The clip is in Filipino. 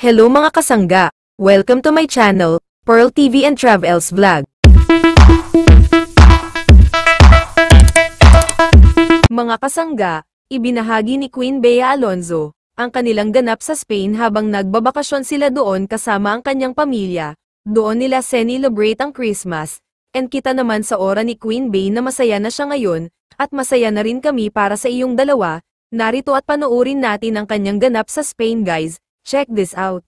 Hello mga kasangga! Welcome to my channel, Pearl TV and Travels Vlog. Mga kasangga, ibinahagi ni Queen Bea Alonzo ang kanilang ganap sa Spain habang nagbabakasyon sila doon kasama ang kanyang pamilya. Doon nila celebrate ang Christmas, and kita naman sa aura ni Queen Bea na masaya na siya ngayon, at masaya na rin kami para sa iyong dalawa. Narito at panoorin natin ang kanyang ganap sa Spain guys, check this out.